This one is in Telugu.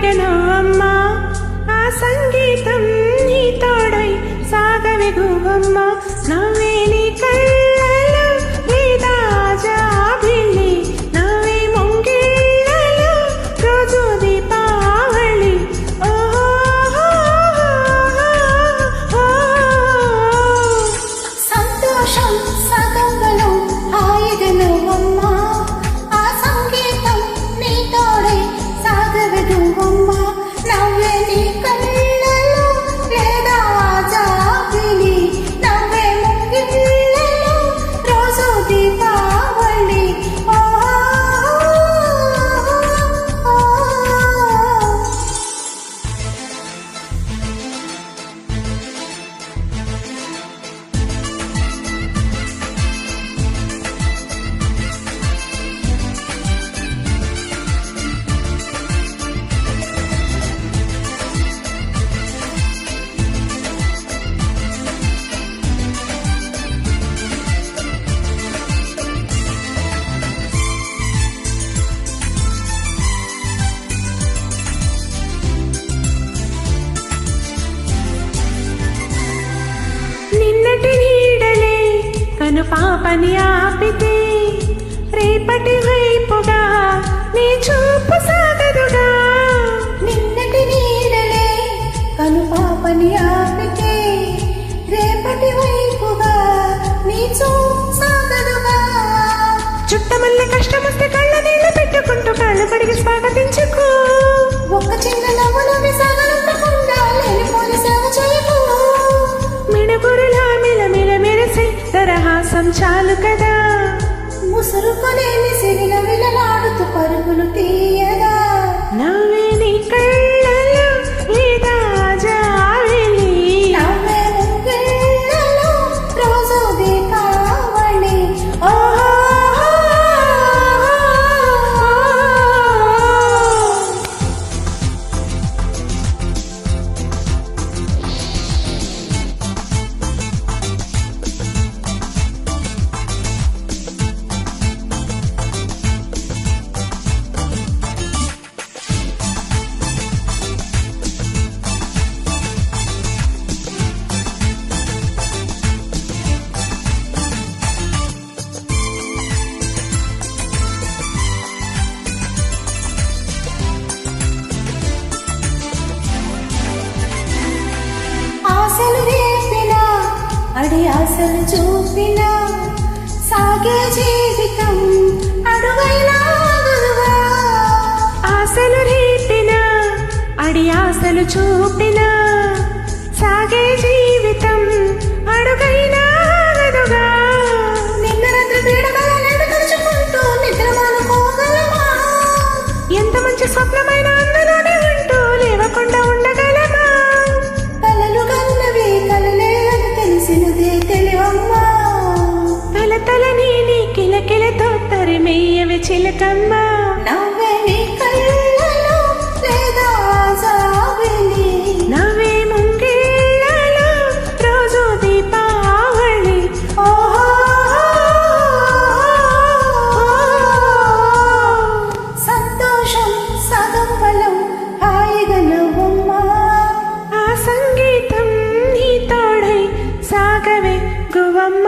హాయిగను అమ్మ ఆ సంగీతం నీ తోడై సాగవే గువ్వమ్మ నవ్వే నీ కళ్ళలో లేదా జాబిల్లి నవ్వే ముంగిళ్ళలో రోజు దీపావళి సంతోషం సగంలో హాయిగను అమ్మ ఆ సంగీతం నీ తోడై సాగవే గువ్వమ్మ నవ్వే నీ కళ్ళలో లేదా జాబిలి నవ్వే ముంగిళ్ళలో రోజు దీపావళి నిన్నటి నీడలే కను పాపని ఆపితే రేపటి వైపుగా నీ చూపు సాగదుగా నిన్నటి నీడలే కను పాపని ఆపితే రేపటి వైపుగా నీ చూపు సాగదుగా చుట్టమల్లె కష్టమొస్తే కళ్ళ నీళ్ళు పెట్టుకుంటూ కాళ్ళు కడిగి స్వాగతించుకో ఒక చిన్న నవ్వులోని సాగనంతకుండా లేనిపోని సేవ చేయకు మిణుగురులా మిలమిల మెరిసే దరహాసం చాలు కదా ముసురుకొలేని సిరిల విలలాడుతూ పరుగులు తీయగా నవ్వే నీ కళ్ళలో లేదా జాబిలి నవ్వే ముంగిళ్ళలో రోజు దీపావళి ఆశలు రేపిన అడి ఆశలు చూపిన సాగే జీవితం అడుగైనా ఆగదుగా. ఆశలు రేపిన అడి ఆశలు చూపిన సాగే జీవితం అడుగైనా ఆగదుగా. నిన్న రాత్రి పీడకల నేడు తలుచుకుంటూ నిద్ర మానుకోగలమా ఎంత మంచి స్వప్నమైన అందులోనే ఉంటూ లేవకుండా ఉండగలమా కలలు కన్నవి కలలే అని తెలిసినదే తెలివమ్మా తల తల నీలి కిలకిలతో తరిమెయ్యవి చిలకమ్మ నవ్వే నీ కళ్ళలో లేదా జాబిలి నవ్వే ముంగిళ్ళలో రోజు దీపావళి సంతోషం సగం బలం హాయిగా నవ్వమ్మా ఆ సంగీతం నీ తోడై సాగవే గువ్వమ్మ.